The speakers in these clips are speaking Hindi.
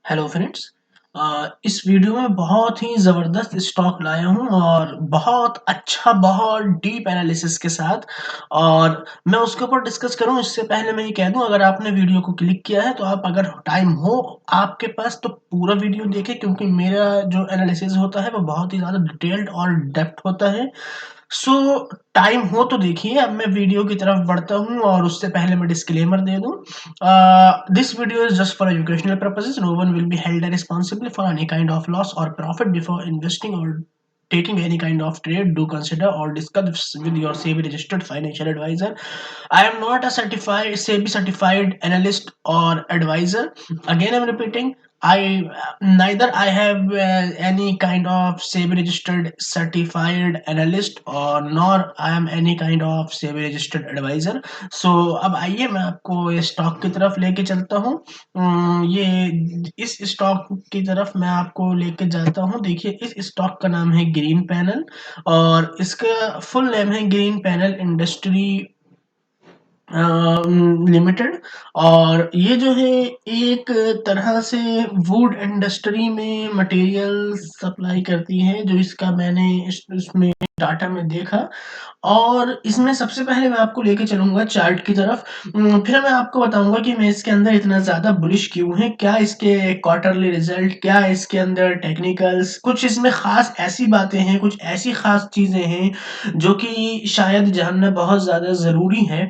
Hello friends. इस वीडियो में बहुत ही ज़बरदस्त स्टॉक लाया हूँ और बहुत अच्छा, बहुत डीप एनालिसिस के साथ। और मैं उसके ऊपर डिस्कस करूँ इससे पहले मैं ये कह दूँ, अगर आपने वीडियो को क्लिक किया है तो आप, अगर टाइम हो आपके पास, तो पूरा वीडियो देखें, क्योंकि मेरा जो एनालिसिस होता है वो बहुत ही ज़्यादा डिटेल्ड और डेप्थ होता है। सो टाइम हो तो देखिए। अब मैं वीडियो की तरफ बढ़ता हूँ और उससे पहले मैं डिस्क्लेमर दे दूँ। This video is just for educational purposes. No one will be held responsible for any kind of loss और प्रॉफिट बिफोर इन्वेस्टिंग और taking any kind of trade. Do consider or discuss with your SEBI registered financial advisor. I am not a certified SEBI certified analyst or advisor. Again, I'm repeating, I neither I have any kind of SEBI registered certified analyst or nor I am any kind of SEBI registered advisor. So अब आइए मैं आपको स्टॉक की तरफ लेके चलता हूँ। ये इस स्टॉक की तरफ मैं आपको लेके जाता हूँ। देखिए, इस स्टॉक का नाम है ग्रीन पैनल और इसका फुल नेम है ग्रीन पैनल इंडस्ट्री लिमिटेड। और ये जो है एक तरह से वुड इंडस्ट्री में मटेरियल सप्लाई करती है, जो इसका मैंने इसमें डाटा में देखा। और इसमें सबसे पहले मैं आपको लेके चलूंगा चार्ट की तरफ। फिर मैं आपको बताऊंगा कि मैं इसके अंदर इतना ज्यादा बुलिश क्यों है, क्या इसके क्वार्टरली रिजल्ट, क्या इसके अंदर टेक्निकल्स, कुछ इसमें खास ऐसी बातें हैं, कुछ ऐसी खास चीजें हैं जो कि शायद जानना बहुत ज्यादा जरूरी है।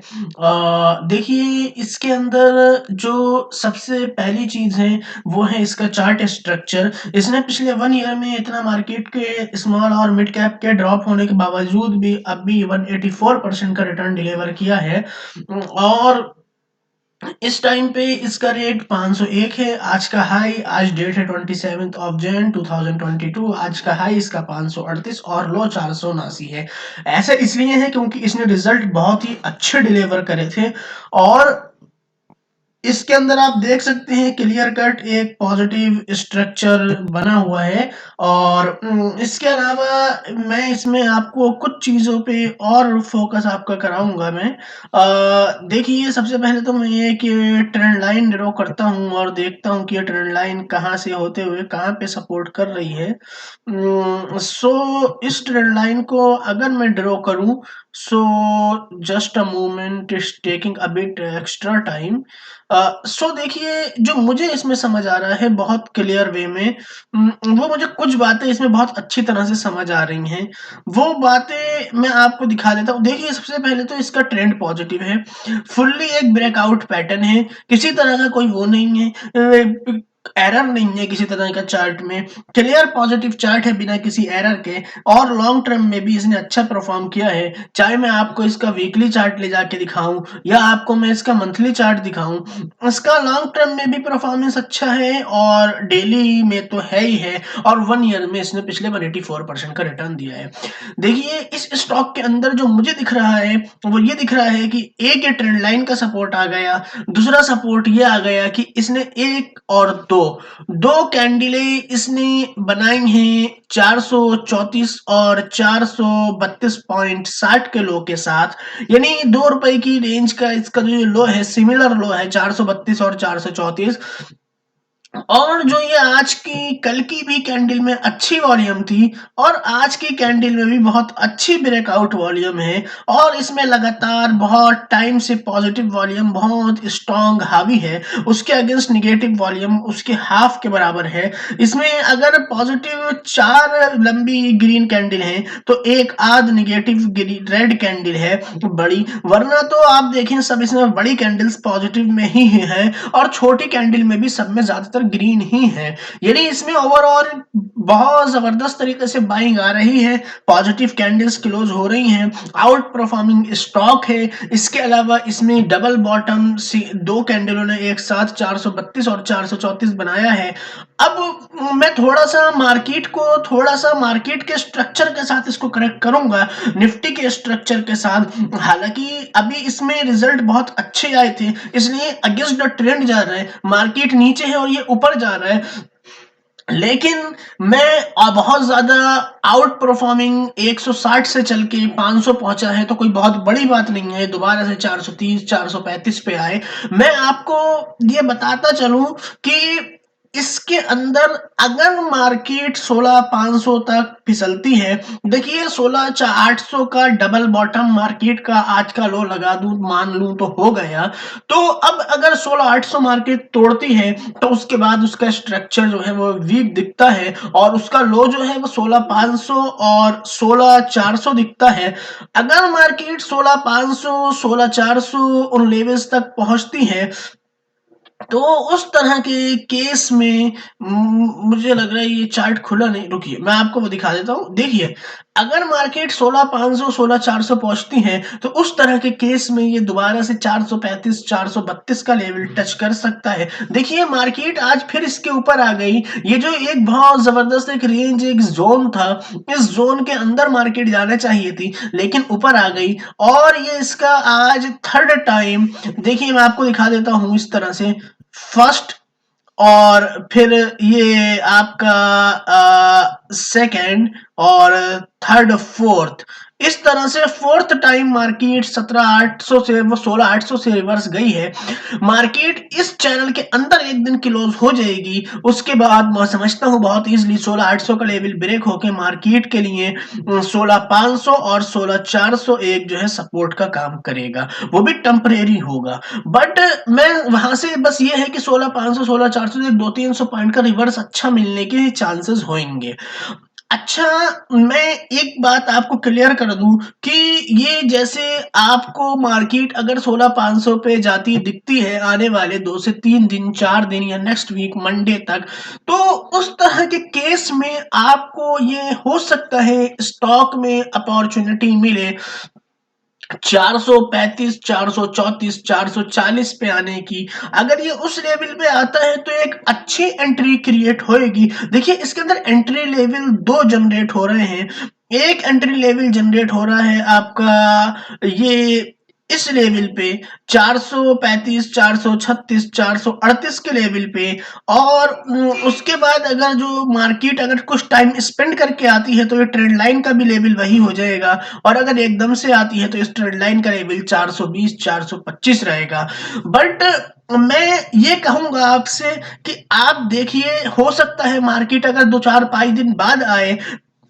देखिए, इसके अंदर जो सबसे पहली चीज है वो है इसका चार्ट स्ट्रक्चर। इसने पिछले 1 ईयर में इतना मार्केट के स्मॉल और मिड कैप के ड्रॉप होने के बावजूद भी अब भी 184% का रिटर्न डिलीवर किया है। और इस टाइम पे इसका रेट 501 है। आज का हाई, आज डेट है 27 जैन 2022, आज का हाई इसका 538 और लो 479 है। ऐसा इसलिए है क्योंकि इसने रिजल्ट बहुत ही अच्छे डिलीवर करे थे। और इसके अंदर आप देख सकते हैं क्लियर कट एक पॉजिटिव स्ट्रक्चर बना हुआ है। और इसके अलावा मैं इसमें आपको कुछ चीज़ों पे और फोकस आपका कराऊंगा मैं। देखिए, सबसे पहले तो मैं ये कि ट्रेंड लाइन ड्रॉ करता हूँ और देखता हूँ कि ये ट्रेंड लाइन कहाँ से होते हुए कहाँ पे सपोर्ट कर रही है। सो इस ट्रेंड लाइन को अगर मैं ड्रॉ करूँ, so just a moment, is taking a bit extra time. So देखिए, जो मुझे इसमें समझ आ रहा है बहुत क्लियर वे में, वो मुझे कुछ बातें इसमें बहुत अच्छी तरह से समझ आ रही हैं। वो बातें मैं आपको दिखा देता हूँ। देखिए, सबसे पहले तो इसका ट्रेंड पॉजिटिव है, फुल्ली एक ब्रेकआउट पैटर्न है, किसी तरह का कोई वो नहीं है, एरर नहीं है किसी तरह का चार्ट में। क्लियर पॉजिटिव चार्ट है बिना किसी एरर के। और लॉन्ग टर्म में भी इसने अच्छा परफॉर्म किया है, चाहे मैं आपको इसका वीकली चार्ट ले जाके दिखाऊं या आपको मैं इसका मंथली चार्ट दिखाऊं। इसका लॉन्ग टर्म में भी परफॉर्मेंस अच्छा है और डेली में तो है ही है। और 1 ईयर में इसने पिछले 184% का रिटर्न दिया है। देखिए, इस स्टॉक के अंदर जो मुझे दिख रहा है वो ये दिख रहा है कि एक ये ट्रेंड लाइन का सपोर्ट आ गया, दूसरा सपोर्ट ये आ गया कि इसने एक और दो दो कैंडले इसने बनाई हैं 434 और 432.60 के लो के साथ। यानी 2 रुपए की रेंज का इसका जो लो है, सिमिलर लो है 432 और 434। और जो ये आज की कल की भी कैंडल में अच्छी वॉल्यूम थी और आज की कैंडल में भी बहुत अच्छी ब्रेकआउट वॉल्यूम है। और इसमें लगातार बहुत टाइम से पॉजिटिव वॉल्यूम बहुत स्ट्रांग हावी है, उसके अगेंस्ट निगेटिव वॉल्यूम उसके हाफ के बराबर है। इसमें अगर पॉजिटिव 4 लंबी ग्रीन कैंडल है तो एक आध निगेटिव रेड कैंडल है बड़ी, वरना तो आप देखें सब इसमें बड़ी कैंडल्स पॉजिटिव में ही है और छोटी कैंडल में भी सब में ज्यादातर ग्रीन ही है। यानी इसमें ओवरऑल बहुत जबरदस्त तरीके से बाइंग आ रही है, पॉजिटिव कैंडल्स क्लोज हो रही हैं, आउट परफॉर्मिंग स्टॉक है। इसके अलावा इसमें डबल बॉटम दो कैंडलों ने एक साथ 432 और 434 बनाया है। अब मैं थोड़ा सा मार्केट के स्ट्रक्चर के साथ इसको कनेक्ट करूंगा, निफ्टी के स्ट्रक्चर के साथ। हालांकि अभी इसमें रिजल्ट बहुत अच्छे आए थे, इसलिए अगेंस्ट द ट्रेंड जा रहा है, मार्केट नीचे है और ये ऊपर जा रहा है। लेकिन मैं बहुत ज्यादा आउट परफॉर्मिंग 160 से चल के 500 पहुंचा है तो कोई बहुत बड़ी बात नहीं है, दोबारा से 430 435 पे आए। मैं आपको ये बताता चलूं कि इसके अंदर अगर मार्केट 16,500 तक फिसलती है, देखिए 16,800 का डबल बॉटम मार्केट का आज का लो लगा दूं, मान लूं तो हो गया। तो अब अगर 16,800 मार्केट तोड़ती है तो उसके बाद उसका स्ट्रक्चर जो है वो वीक दिखता है और उसका लो जो है वो 16,500 और 16,400 दिखता है। अगर मार्केट 16,500 16,400 उन लेवल्स तक पहुंचती है तो उस तरह के केस में मुझे लग रहा है ये चार्ट खुला नहीं, रुकिए मैं आपको वो दिखा देता हूँ। देखिए अगर मार्केट 16,500 16,400 पहुंचती है तो उस तरह के केस में ये दोबारा से 435 432 का लेवल टच कर सकता है। देखिए मार्केट आज फिर इसके ऊपर आ गई। ये जो एक बहुत जबरदस्त एक रेंज एक जोन था, इस जोन के अंदर मार्केट जाना चाहिए थी लेकिन ऊपर आ गई और ये इसका आज थर्ड टाइम। देखिए मैं आपको दिखा देता हूं इस तरह से, फर्स्ट और फिर ये आपका सेकंड और थर्ड फोर्थ, इस तरह से फोर्थ टाइम मार्केट 17,800 से वो 16,800 से रिवर्स गई है। मार्केट इस चैनल के अंदर एक दिन क्लोज हो जाएगी, उसके बाद मैं समझता हूं बहुत इजीली 16,800 का लेवल ब्रेक होकर मार्केट के लिए 16,500 और 16,400 एक जो है सपोर्ट का काम करेगा, वो भी टेम्परेरी होगा। बट मैं वहां से बस ये है कि 16,500 16,400 से 200-300 पॉइंट का रिवर्स अच्छा मिलने के चांसेस होंगे। अच्छा, मैं एक बात आपको क्लियर कर दूं कि ये जैसे आपको मार्केट अगर 16,500 पे जाती दिखती है आने वाले 2 से 3 दिन 4 दिन या नेक्स्ट वीक मंडे तक, तो उस तरह के केस में आपको ये हो सकता है स्टॉक में अपॉर्चुनिटी मिले 435 434 440 पे आने की। अगर ये उस लेवल पे आता है तो एक अच्छी एंट्री क्रिएट होएगी। देखिए इसके अंदर एंट्री लेवल दो जनरेट हो रहे हैं। एक एंट्री लेवल जनरेट हो रहा है आपका ये इस लेवल पे 435 436 438 के लेवल पे, और उसके बाद अगर जो मार्केट अगर कुछ टाइम स्पेंड करके आती है तो ये ट्रेंड लाइन का भी लेवल वही हो जाएगा, और अगर एकदम से आती है तो इस ट्रेंड लाइन का लेवल 420 425 रहेगा। बट मैं ये कहूंगा आपसे कि आप देखिए हो सकता है मार्केट अगर 2 4 5 दिन बाद आए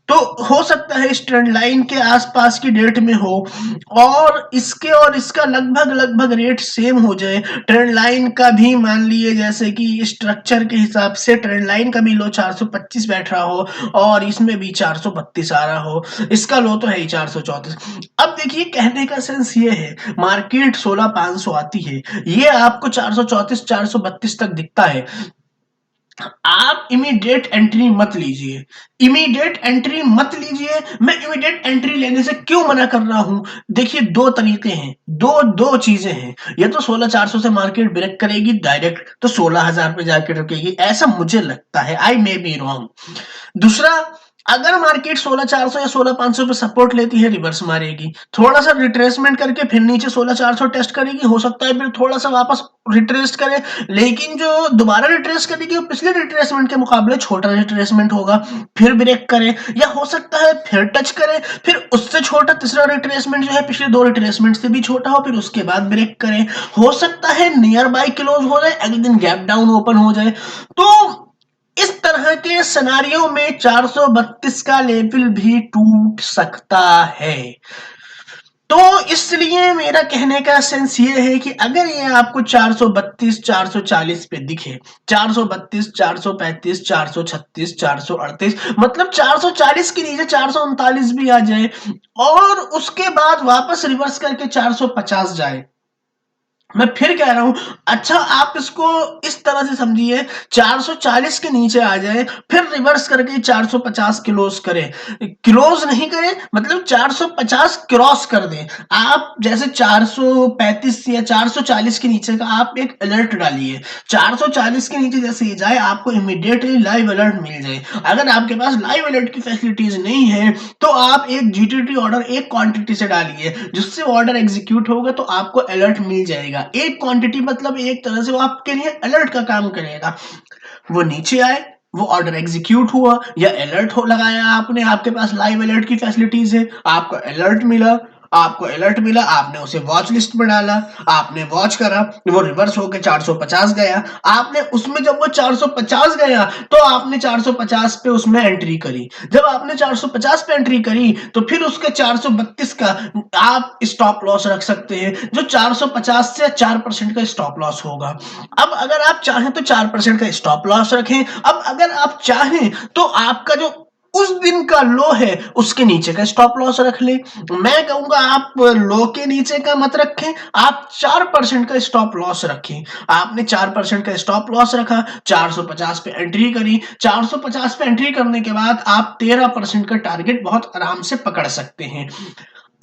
तो हो सकता है इस ट्रेंड लाइन के आसपास की डेट में हो और इसके और इसका लगभग लगभग रेट सेम हो जाए। ट्रेंड लाइन का भी मान लिए जैसे कि स्ट्रक्चर के हिसाब से ट्रेंड लाइन का भी लो 425 बैठ रहा हो और इसमें भी 432 आ रहा हो, इसका लो तो है ही 434। अब देखिए कहने का सेंस ये है मार्केट 16,500 आती है, ये आपको 434 432 तक दिखता है, आप इमीडिएट एंट्री मत लीजिए, इमीडिएट एंट्री मत लीजिए। मैं इमीडिएट एंट्री लेने से क्यों मना कर रहा हूं? देखिए दो तरीके हैं, दो दो चीजें हैं। ये तो 16,400 से मार्केट ब्रेक करेगी डायरेक्ट तो 16,000 पे जाके रुकेगी, ऐसा मुझे लगता है, आई मे बी रॉन्ग। दूसरा, अगर मार्केट 16,400 या 16,500 पे सपोर्ट लेती है रिवर्स मारेगी, थोड़ा सा रिट्रेसमेंट करके फिर नीचे 16,400 टेस्ट करेगी, हो सकता है फिर थोड़ा सा वापस रिट्रेस करे, लेकिन जो दोबारा रिट्रेस करेगी वो पिछले रिट्रेसमेंट के मुकाबले छोटा रिट्रेसमेंट होगा, फिर ब्रेक करे, या हो सकता है फिर टच करे, फिर उससे छोटा तीसरा रिट्रेसमेंट जो है पिछले दो रिट्रेसमेंट से भी छोटा हो, फिर उसके बाद ब्रेक करे, हो सकता है नियर बाय क्लोज हो जाए, अगले दिन गैप डाउन ओपन हो जाए। तो इस तरह के सिनारियों में 432 का लेवल भी टूट सकता है। तो इसलिए मेरा कहने का सेंस ये है कि अगर ये आपको 432 440 पे दिखे, 432 435 436 438 मतलब 440 के नीचे 439 भी आ जाए और उसके बाद वापस रिवर्स करके 450 जाए, मैं फिर कह रहा हूं, अच्छा आप इसको इस तरह से समझिए 440 के नीचे आ जाए फिर रिवर्स करके 450 क्लोज करे, क्लोज नहीं करे मतलब 450 क्रॉस कर दे। आप जैसे 435 या 440 के नीचे का आप एक अलर्ट डालिए, 440 के नीचे जैसे ये जाए आपको इमीडिएटली लाइव अलर्ट मिल जाए। अगर आपके पास लाइव अलर्ट की फैसिलिटीज नहीं है तो आप एक जीटीटी ऑर्डर एक क्वांटिटी से डालिए, जिससे ऑर्डर एग्जीक्यूट होगा तो आपको अलर्ट मिल जाएगा। एक क्वांटिटी मतलब एक तरह से वो आपके लिए अलर्ट का काम करेगा। वो नीचे आए, वो ऑर्डर एग्जीक्यूट हुआ या अलर्ट हो लगाया आपने, आपके पास लाइव अलर्ट की फैसिलिटीज है, आपको अलर्ट मिला, आपको अलर्ट मिला, आपने उसे वॉच लिस्ट में डाला, आपने वॉच करा, वो रिवर्स होकर 450 गया, आपने उसमें जब वो 450 गया तो आपने 450 पे उसमें एंट्री करी। जब आपने 450 पे एंट्री करी तो फिर उसके 432 का आप स्टॉप लॉस रख सकते हैं, जो 450 से 4% का स्टॉप लॉस होगा। अब अगर आप चाहें तो 4% का स्टॉप लॉस रखें। अब अगर आप चाहें तो आपका जो उस दिन का लो है उसके नीचे का स्टॉप लॉस रख ले। मैं कहूंगा आप लो के नीचे का मत रखें, आप 4% का स्टॉप लॉस रखें। आपने 4% का स्टॉप लॉस रखा, 450 पे एंट्री करी, 450 पे एंट्री करने के बाद आप 13% का टारगेट बहुत आराम से पकड़ सकते हैं।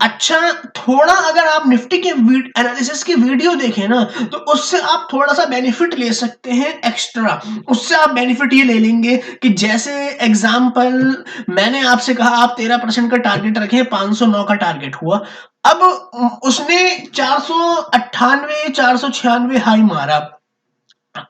अच्छा, थोड़ा अगर आप निफ्टी के एनालिसिस की वीडियो देखें ना तो उससे आप थोड़ा सा बेनिफिट ले सकते हैं एक्स्ट्रा। उससे आप बेनिफिट ये ले लेंगे कि जैसे एग्जांपल मैंने आपसे कहा आप 13% का टारगेट रखें, 509 का टारगेट हुआ। अब उसने 498 496 हाई मारा।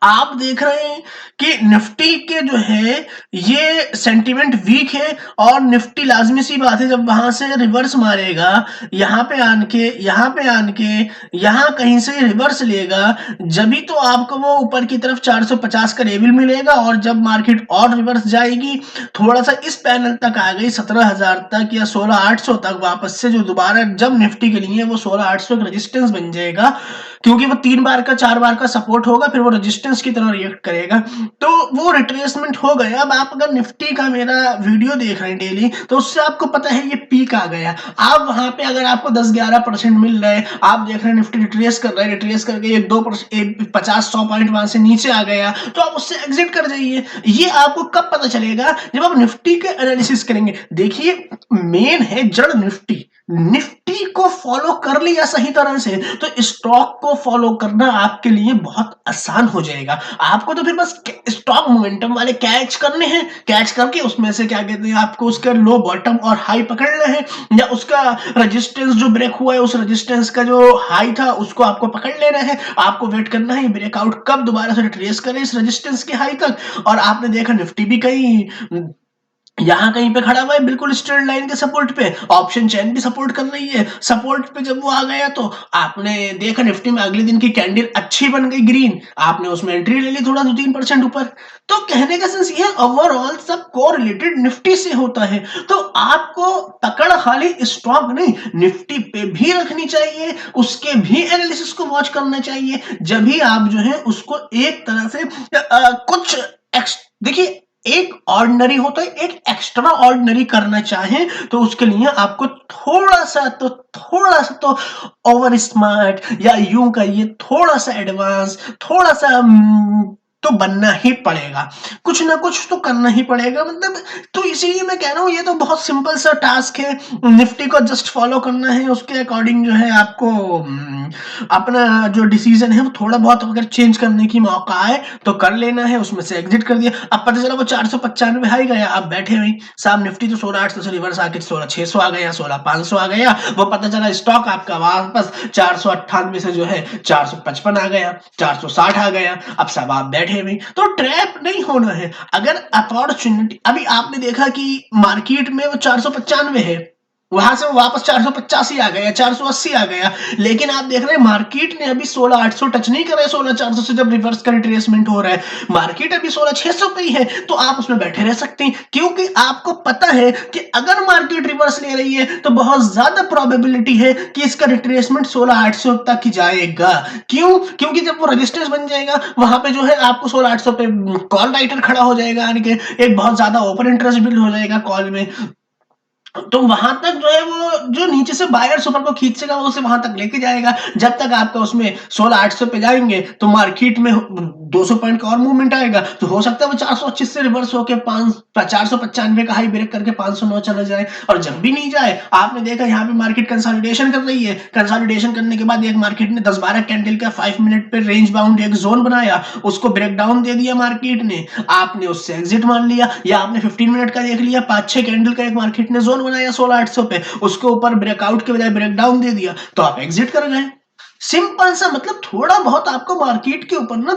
आप देख रहे हैं कि निफ्टी के जो है ये सेंटीमेंट वीक है और निफ्टी लाजमी सी बात है जब वहां से रिवर्स मारेगा, यहाँ पे आन के यहाँ पे आन के यहाँ कहीं से रिवर्स लेगा, जभी तो आपको वो ऊपर की तरफ 450 का लेवल मिलेगा। और जब मार्केट और रिवर्स जाएगी, थोड़ा सा इस पैनल तक आ गई 17,000 तक या 16,800 तक वापस से, जो दोबारा जब निफ्टी के लिए वो 16,800 एक रेजिस्टेंस बन जाएगा, क्योंकि वो 3 बार का 4 बार का सपोर्ट होगा, फिर वो रेजिस्टेंस की तरह रिएक्ट करेगा, तो वो रिट्रेसमेंट हो गया। अब आप अगर निफ्टी का मेरा वीडियो देख रहे हैं डेली, तो उससे आपको पता है ये पीक आ गया। आप वहां पे अगर आपको 10-11% मिल रहे हैं, आप देख रहे हैं निफ्टी रिट्रेस कर रहा है, रिट्रेस करके 1-2% 50-100 पॉइंट वहां से नीचे आ गया, तो आप उससे एग्जिट कर जाइए। ये आपको कब पता चलेगा? जब आप निफ्टी के एनालिसिस करेंगे। देखिए, मेन है जड़ निफ्टी। निफ्टी को फॉलो कर लिया सही तरह से तो स्टॉक को फॉलो करना आपके लिए बहुत आसान हो जाएगा। आपको तो फिर बस स्टॉक मोमेंटम वाले कैच करने हैं, कैच करके उसमें से क्या कहते हैं, आपको उसका लो बॉटम और हाई पकड़ना है, या उसका रेजिस्टेंस जो ब्रेक हुआ है उस रेजिस्टेंस का जो हाई था उसको आपको पकड़ लेना है। आपको वेट करना है ब्रेकआउट कब दोबारा से रिट्रेस करे इस रेजिस्टेंस के हाई तक। और आपने देखा निफ्टी भी कहीं यहां कहीं पे खड़ा हुआ है बिल्कुल स्ट्रेट लाइन के सपोर्ट पे, ऑप्शन चेन भी सपोर्ट कर रही है। सपोर्ट पे जब वो आ गया तो आपने देखा निफ्टी में अगले दिन की कैंडल अच्छी बन गई ग्रीन, आपने उसमें एंट्री ले ली थोड़ा 2-3% ऊपर। तो कहने का सेंस ये है, ओवरऑल सब कोरिलेटेड निफ्टी से होता है। तो आपको पकड़ खाली स्टॉक नहीं, निफ्टी पे भी रखनी चाहिए, उसके भी एनालिसिस को वॉच करना चाहिए, जब भी आप जो है उसको एक तरह से कुछ देखिए, एक ऑर्डिनरी होता है, एक एक्स्ट्रा ऑर्डिनरी करना चाहें तो उसके लिए आपको थोड़ा सा तो ओवर स्मार्ट, या यूं कहिए थोड़ा सा एडवांस, थोड़ा सा तो बनना ही पड़ेगा। कुछ ना कुछ तो करना ही पड़ेगा, मतलब। तो इसीलिए मैं कह रहा हूं ये तो बहुत सिंपल सा टास्क है, निफ्टी को जस्ट फॉलो करना है, उसके अकॉर्डिंग जो है आपको अपना जो डिसीजन है वो थोड़ा बहुत अगर चेंज करने की मौका आए तो कर लेना है, उसमें से एग्जिट कर दिया। अब पता चला वो 495 हाई गया, आप बैठे हुए साहब निफ्टी तो 16,800 से रिवर्स आके 16,600 आ गया, 16,500 आ गया, वो पता चला स्टॉक आपका वापस 498 से जो है 455 आ गया, 460 आ गया, अब सब आप बैठे हुए। तो ट्रैप नहीं होना है। अगर अपॉर्चुनिटी, अभी आपने देखा कि मार्केट में वो 495 है, वहां से वो वापस 485 आ गया, 480 आ गया, लेकिन आप देख रहे हैं मार्केट ने अभी 16,800 टच नहीं करे, 16,400 से जब रिवर्स का रिट्रेसमेंट हो रहा है, मार्केट अभी 16,600 पे ही है, तो आप उसमें बैठे रह सकते हैं, क्योंकि आपको पता है कि अगर मार्केट रिवर्स ले रही है तो बहुत ज्यादा प्रोबेबिलिटी है कि इसका रिट्रेसमेंट 16,800 तक ही जाएगा। क्यों? क्योंकि जब वो रेजिस्टेंस बन जाएगा वहां पे जो है आपको 16,800 पे कॉल राइटर खड़ा हो जाएगा, यानी कि एक बहुत ज्यादा ओपन इंटरेस्ट बिल्ड हो जाएगा कॉल में, तो वहां तक जो है वो जो नीचे से बायर्स ऊपर को खींचेगा वो उसे वहां तक लेके जाएगा। जब तक आपका उसमें 16,800 पे जाएंगे तो मार्केट में 200 पॉइंट का और मूवमेंट आएगा, तो हो सकता है वो 425 से रिवर्स होकर 495 का हाई ब्रेक करके 509 चला जाए। और जब भी नहीं जाए, आपने देखा यहाँ पे मार्केट कंसोलिडेशन कर रही है, कंसोलिडेशन करने के बाद एक मार्केट ने 10-12 कैंडल का 5 मिनट पे रेंज बाउंड एक जोन बनाया, उसको ब्रेक डाउन दे दिया मार्केट ने, आपने उससे एग्जिट मान लिया। या आपने 15 मिनट का देख लिया, 5-6 कैंडल का एक मार्केट ने जोन बनाया 16,800 पे, उसके ऊपर ब्रेकआउट के बजाय ब्रेक डाउन दे दिया, तो आप एग्जिट कर गए। सिंपल सा, मतलब थोड़ा बहुत आपको मार्केट के ऊपर ना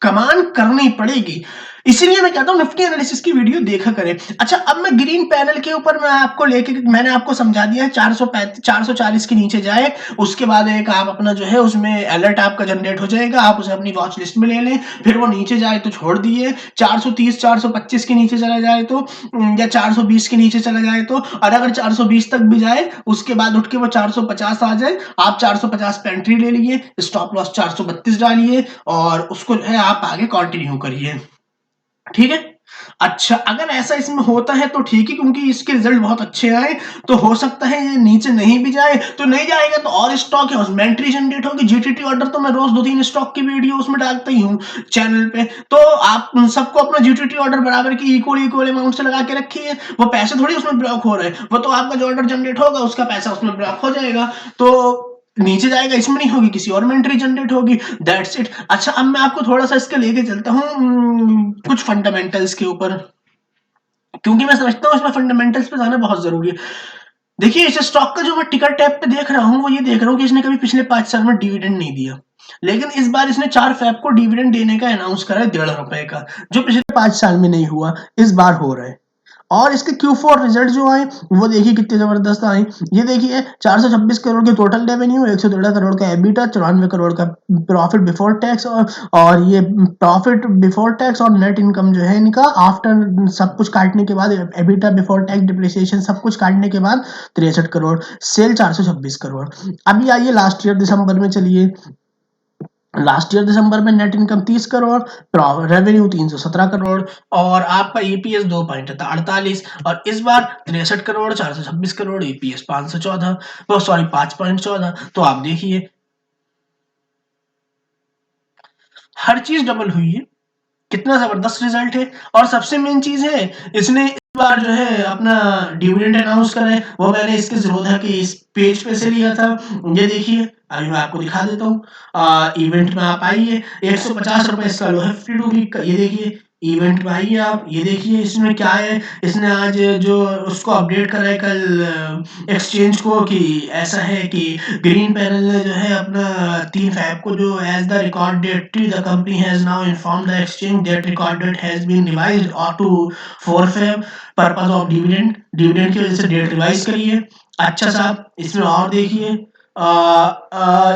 कमान करनी पड़ेगी। इसीलिए मैं कहता हूँ निफ्टी एनालिसिस की वीडियो देखा करें। अच्छा, अब मैं ग्रीन पैनल के ऊपर मैंने आपको समझा दिया है, 440 के नीचे जाए, उसके बाद एक आप अपना जो है उसमें अलर्ट आपका जनरेट हो जाएगा, आप उसे अपनी वॉच लिस्ट में ले लें, फिर वो नीचे जाए तो छोड़ दिए, 430 425 के नीचे चला जाए तो या 420 के नीचे चला जाए तो, और अगर 420 तक भी जाए उसके बाद उठ के वो 450 आ जाए, आप 450 पे एंट्री ले लिए, स्टॉप लॉस 432 डालिए और उसको जो है आप आगे कंटिन्यू करिए। ठीक है। अच्छा, अगर ऐसा इसमें होता है तो ठीक है, क्योंकि इसके रिजल्ट बहुत अच्छे आए, तो हो सकता है ये नीचे नहीं भी जाए, तो नहीं जाएगा तो और स्टॉक है उसमें एंट्री जनरेट होगी। जीटीटी ऑर्डर तो मैं रोज 2-3 स्टॉक की वीडियो उसमें डालता ही हूँ चैनल पे, तो आप सबको अपना जीटीटी ऑर्डर बराबर की इक्वल इक्वल अमाउंट से लगा के रखिए, वो पैसे थोड़ी उसमें ब्लॉक हो रहे हैं, वो तो आपका जो ऑर्डर जनरेट होगा उसका पैसा उसमें ब्लॉक हो जाएगा, तो नीचे जाएगा, इसमें नहीं होगी, किसी और में एंट्री जनरेट होगी। That's it. अच्छा, अब मैं आपको थोड़ा सा इसके लेके चलता हूँ कुछ फंडामेंटल्स के ऊपर, क्योंकि मैं समझता हूँ इसमें फंडामेंटल्स पे जाना बहुत जरूरी है। देखिए, इस स्टॉक का जो मैं टिकर टैप पे देख रहा हूँ वो ये देख रहा हूँ कि इसने कभी पिछले 5 साल में डिविडेंड नहीं दिया, लेकिन इस बार इसने 4 फेब को डिविडेंड देने का अनाउंस करा है ₹1.5 का, जो पिछले 5 साल में नहीं हुआ, इस बार हो रहा है। और इसके Q4 रिजल्ट जो आए वो देखिए कितने जबरदस्त आए। ये देखिए 426 करोड़ के टोटल रेवेन्यू, 113 करोड़ का एबिटा, 94 करोड़ का प्रॉफिट बिफोर टैक्स, और ये प्रॉफिट बिफोर टैक्स और नेट इनकम जो है इनका आफ्टर सब कुछ काटने के बाद, एबिटा बिफोर टैक्स डिप्रिसिएशन सब कुछ काटने के बाद 63 करोड़, सेल 426 करोड़। अभी आइए लास्ट ईयर दिसंबर में चलिए, लास्ट ईयर दिसंबर में net income 30 crore, revenue 317 crore, और आपका ईपीएस 2.48, और इस बार 63 करोड़, 426 करोड़, ईपीएस 514, सॉरी 5.14। तो आप देखिए हर चीज डबल हुई है, कितना जबरदस्त रिजल्ट है। और सबसे मेन चीज है, इसने इस बार जो है अपना डिविडेंड अनाउंस करा है, वो मैंने इसके ज़रोधा के इस पेज पे से लिया था। ये देखिए, अभी मैं आपको दिखा देता हूँ, इवेंट में आप आइए, 150 रुपए इसका लो है 52 वीक का, ये देखिए इवेंट में आइए आप, ये देखिए इसमें क्या है, इसने आज जो उसको अपडेट करा है कल एक्सचेंज को, कि ऐसा है कि ग्रीन पैनल ने जो है अपना 3 फेब को जो as the record date, the company has now inform the exchange that record date has been revised और to 4 Feb purpose of dividend, dividend की वजह से डेट रिवाइज करी है। अच्छा साहब, इसमें और देखिए,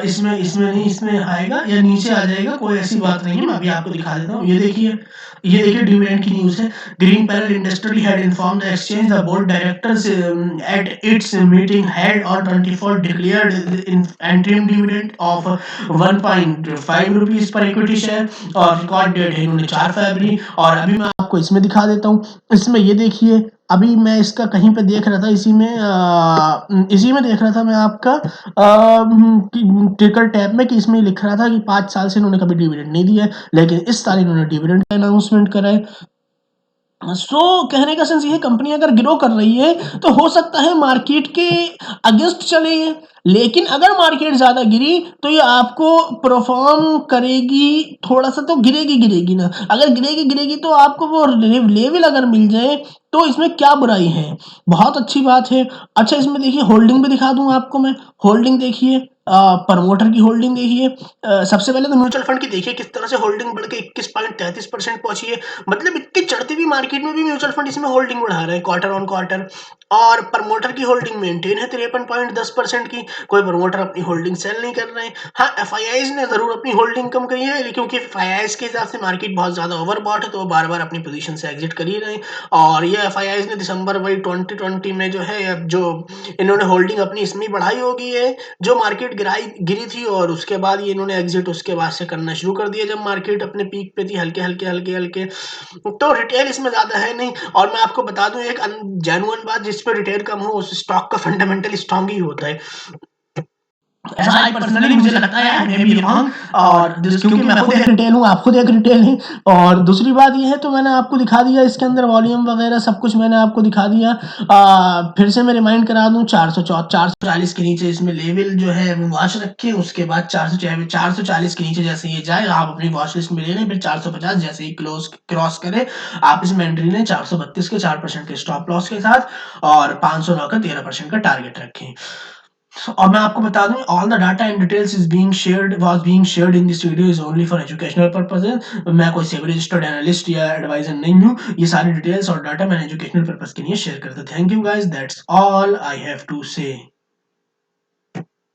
इसमें इसमें नहीं, इसमें आएगा या नीचे आ जाएगा, कोई ऐसी बात नहीं है, मैं अभी आपको दिखा देता हूँ। ये देखिए डिविडेंड की न्यूज़ है। Green panel industry had informed the exchange the board directors at its meeting held on 24 declared in interim dividend of 1.5 rupees पर इक्विटी शेयर, और रिकॉर्ड डेट है इन्होंने 4 फरवरी। और अभी मैं आपको इसमें दिखा देता हूँ, इसमें ये देखिए, अभी मैं इसका कहीं पे देख रहा था, इसी में देख रहा था मैं आपका टिकर टैब में, कि इसमें लिख रहा था कि 5 साल से इन्होंने कभी डिविडेंड नहीं दिया है, लेकिन इस साल इन्होंने डिविडेंड का अनाउंसमेंट करा है। कहने का सेंस ये है, कंपनी अगर ग्रो कर रही है तो हो सकता है मार्केट के अगेंस्ट चले ये, लेकिन अगर मार्केट ज्यादा गिरी तो ये आपको परफॉर्म करेगी, थोड़ा सा तो गिरेगी गिरेगी ना, अगर गिरेगी गिरेगी तो आपको वो लेवल अगर मिल जाए तो इसमें क्या बुराई है, बहुत अच्छी बात है। अच्छा, इसमें देखिए होल्डिंग भी दिखा दूं आपको मैं, होल्डिंग देखिए, प्रमोटर की होल्डिंग देखिए, सबसे पहले तो म्यूचुअल फंड की देखिए किस तरह से होल्डिंग बढ़ के 21.33% पहुंची है, मतलब इतनी चढ़ती हुई मार्केट में भी म्यूचुअल फंड इसमें होल्डिंग बढ़ा रहे हैं क्वार्टर ऑन क्वार्टर। और प्रमोटर की होल्डिंग मेंटेन है 53.10% की, कोई प्रमोटर अपनी होल्डिंग सेल नहीं कर रहे हैं। हाँ, एफआईआईज ने जरूर अपनी होल्डिंग कम करी है, क्योंकि एफआईआईज के हिसाब से मार्केट बहुत ज्यादा ओवरबॉट है, तो वो बार बार अपनी पोजीशन से एग्जिट कर ही रहे हैं। और ये एफआईआईज ने दिसंबर वही 2020 में जो है, जो इन्होंने होल्डिंग अपनी इसमें बढ़ाई होगी है, जो मार्केट गिरी थी, और उसके बाद ये इन्होंने एग्जिट उसके बाद से करना शुरू कर दिया, जब मार्केट अपने पीक पे थी, हल्के हल्के हल्के हल्के। तो रिटेल इसमें ज्यादा है नहीं। और मैं आपको बता दूं एक जेन्युइन बात, जिस पे रिटेल कम हो उस स्टॉक का फंडामेंटल स्ट्रांग ही होता है, ऐसा आई पर्सनली मुझे लगता है, आई मे बी रॉन्ग। और क्योंकि मैं खुद एक रिटेल हूँ, आप खुद एक रिटेल हैं। और दूसरी बात ये है, तो मैंने आपको दिखा दिया इसके अंदर वॉल्यूम वगैरह सब कुछ मैंने आपको दिखा दिया। फिर से मैं रिमाइंड करा दूं, 440 के नीचे इसमें लेवल जो है वो वॉच रखे, उसके बाद 440 के नीचे जैसे ये जाए आप अपनी वॉच लिस्ट में ले लें, फिर 450 जैसे ही क्रॉस करे आप इसमें एंट्री लें, 432 के 4% के स्टॉप लॉस के साथ, और 509 का 13% का टारगेट रखें। और मैं आपको बता दूँ all the data and details is being shared was being shared in this video is only for educational purposes. मैं कोई सेबी रजिस्टर्ड एनालिस्ट या एडवाइज़र नहीं हूँ। ये सारी डिटेल्स और डाटा मैंने एजुकेशनल पर्पज़ के लिए शेयर करता हूँ। Thank you guys, that's all I have to से।